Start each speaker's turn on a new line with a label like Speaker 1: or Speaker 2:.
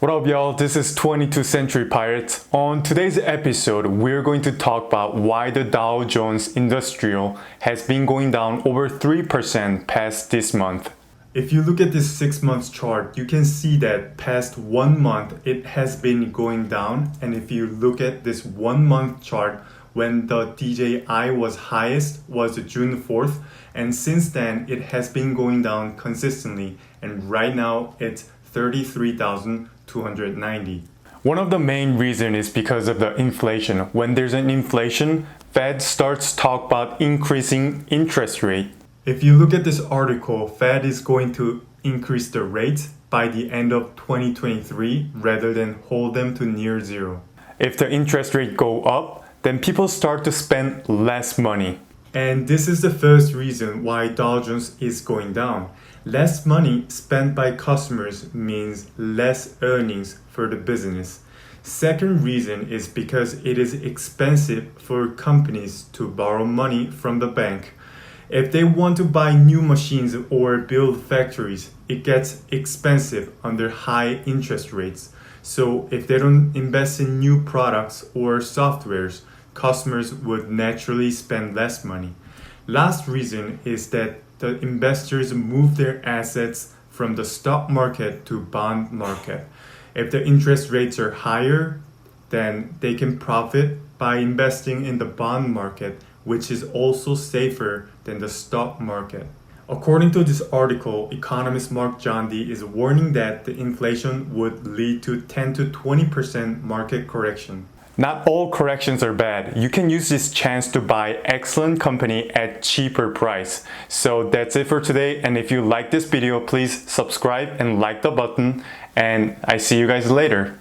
Speaker 1: What up, y'all? This is 22nd Century Pirates. On today's episode, we're going to talk about why the Dow Jones Industrial has been going down over 3% past this month. If you look at this 6 months chart, you can see that past 1 month it has been going down. And if you look at this 1 month chart, when the DJI was highest was June 4th, and since then it has been going down consistently, and right now it's 33,290. One of the main reasons is because of the inflation. When there's an inflation, Fed starts talk about increasing interest rate. If you look at this article, Fed is going to increase the rates by the end of 2023 rather than hold them to near zero. If the interest rate go up, then people start to spend less money. And this is the first reason why Dow Jones is going down. Less money spent by customers means less earnings for the business. Second reason is because it is expensive for companies to borrow money from the bank. If they want to buy new machines or build factories, it gets expensive under high interest rates. So if they don't invest in new products or softwares, customers would naturally spend less money. Last reason is that the investors move their assets from the stock market to bond market. If the interest rates are higher, then they can profit by investing in the bond market, which is also safer than the stock market. According to this article, economist Mark Zandi is warning that the inflation would lead to 10 to 20% market correction. Not all corrections are bad. You can use this chance to buy excellent company at cheaper price. So that's it for today. And if you like this video, please subscribe and like the button. And I see you guys later.